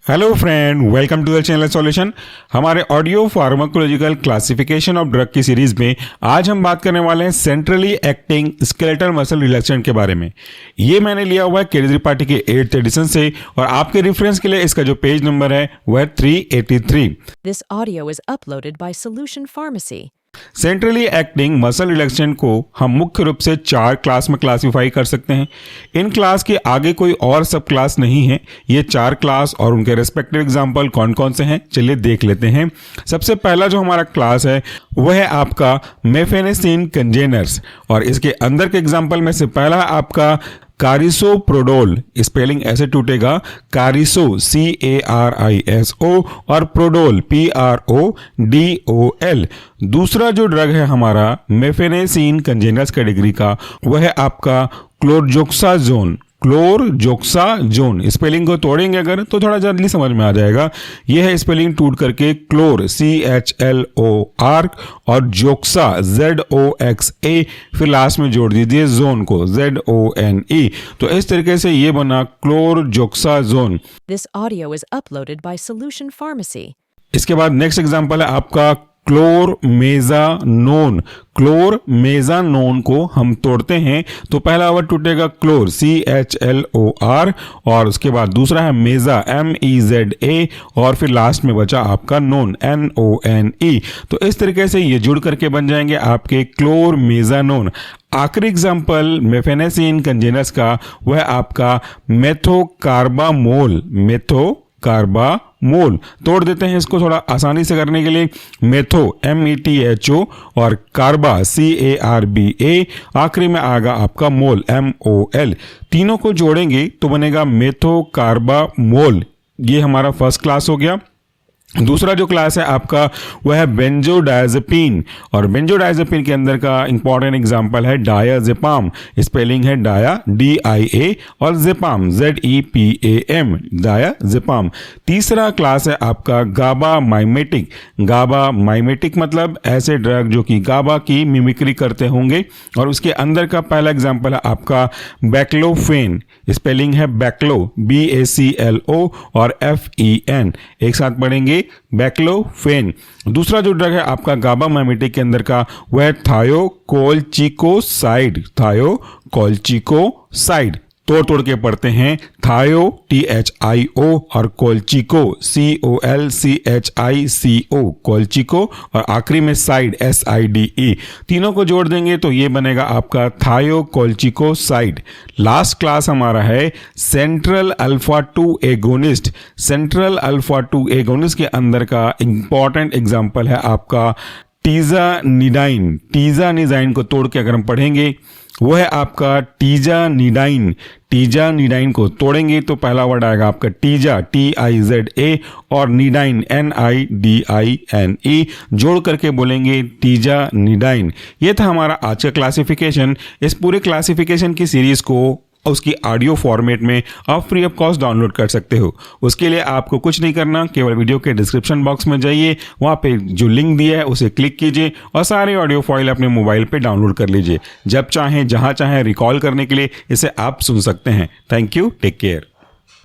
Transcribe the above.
Hello friend, welcome to the channel solution. हमारे audio pharmacological classification of drug की series में आज हम बात करने वाले हैं centrally acting skeletal muscle relaxant के बारे में। ये मैंने लिया हुआ है के त्रिपाठी के 8th एडिशन से और आपके रेफरेंस के लिए इसका जो पेज नंबर है वह है 383। This audio is uploaded by Solution Pharmacy. Centrally acting muscle relaxant को हम मुख्य रूप से 4 क्लास में क्लासिफाई कर सकते हैं। इन क्लास के आगे कोई और सब क्लास नहीं है। ये 4 क्लास और उनके रेस्पेक्टिव एग्जांपल कौन कौन से हैं, चलिए देख लेते हैं। सबसे पहला जो हमारा क्लास है वह है आपका मेफेनेसिन कंजेनर्स और इसके अंदर के एग्जांपल में से पहला आपका कारिसोप्रोडोल, स्पेलिंग ऐसे टूटेगा कारिसो CARISO और प्रोडोल PRODOL। दूसरा जो ड्रग है हमारा मेफेनेसिन कंजेनर्स कैटेगरी का वह है आपका क्लोरजोक्साजोन। क्लोरजोक्साजोन स्पेलिंग को तोड़ेंगे अगर तो थोड़ा जल्दी समझ में आ जाएगा। यह है स्पेलिंग टूट करके क्लोर CHLOR और जोक्सा ZOXA, फिर लास्ट में जोड़ दीजिए जोन को ZONE। तो इस तरीके से ये बना क्लोरजोक्साजोन। This audio is uploaded by Solution Pharmacy. इसके बाद नेक्स्ट एग्जांपल है आपका क्लोरमेजानोन। क्लोरमेजानोन को हम तोड़ते हैं तो पहला वर्ड टूटेगा क्लोर CHLOR और उसके बाद दूसरा है मेजा MEZA और फिर लास्ट में बचा आपका नोन NONE। तो इस तरीके से ये जुड़ करके बन जाएंगे आपके क्लोरमेजानोन। आखिरी एग्जाम्पल मेफेनेसिन कंजेनस का वह आपका मेथोकार्बामोल। मेथोकार्बामोल तोड़ देते हैं इसको थोड़ा आसानी से करने के लिए। मेथो METHO और कार्बा CARBA, आखिरी में आएगा आपका मोल MOL। तीनों को जोड़ेंगे तो बनेगा मेथोकार्बामोल। ये हमारा फर्स्ट क्लास हो गया। दूसरा जो क्लास है आपका वह है बेंजोडायजेपिन और बेंजोडायजेपिन के अंदर का इंपॉर्टेंट एग्जांपल है डायाजेपाम। स्पेलिंग है डाया DIA और जेपाम ZEPAM, डायाजेपाम। तीसरा क्लास है आपका गाबा माइमेटिक। गाबा माइमेटिक मतलब ऐसे ड्रग जो कि गाबा की मिमिक्री करते होंगे और उसके अंदर का पहला एग्जांपल है आपका बैक्लोफेन। स्पेलिंग है बैक्लो BACLO और FEN, एक साथ पढ़ेंगे बैक्लोफेन। दूसरा जो ड्रग है आपका गाबा माइमेटिक के अंदर का वह थायोकोल्चिकोसाइड। थायोकोल्चिकोसाइड तोड़ के पढ़ते हैं थायो THIO और कोल्चिको COLCHICO, कोल्चिको और आखिरी में साइड SIDE। तीनों को जोड़ देंगे तो ये बनेगा आपका थायोकोल्चिकोसाइड। लास्ट क्लास हमारा है central alpha 2 agonist. Central alpha 2 agonist के अंदर का इंपॉर्टेंट एग्जांपल है आपका टीजानिडाइन। टीजानिडाइन को तोड़ के अगर हम पढ़ेंगे वो है आपका टीजानिडाइन। टीजानिडाइन को तोड़ेंगे तो पहला वर्ड आएगा आपका टीजा TIZA और निडाइन NIDINE, जोड़ करके बोलेंगे टीजानिडाइन। ये था हमारा आज का क्लासिफिकेशन। इस पूरे क्लासिफिकेशन की सीरीज को उसकी ऑडियो फॉर्मेट में आप फ्री ऑफ कॉस्ट डाउनलोड कर सकते हो। उसके लिए आपको कुछ नहीं करना, केवल वीडियो के डिस्क्रिप्शन बॉक्स में जाइए, वहाँ पे जो लिंक दिया है उसे क्लिक कीजिए और सारे ऑडियो फाइल अपने मोबाइल पे डाउनलोड कर लीजिए। जब चाहें जहाँ चाहें रिकॉल करने के लिए इसे आप सुन सकते हैं। Thank you, take care.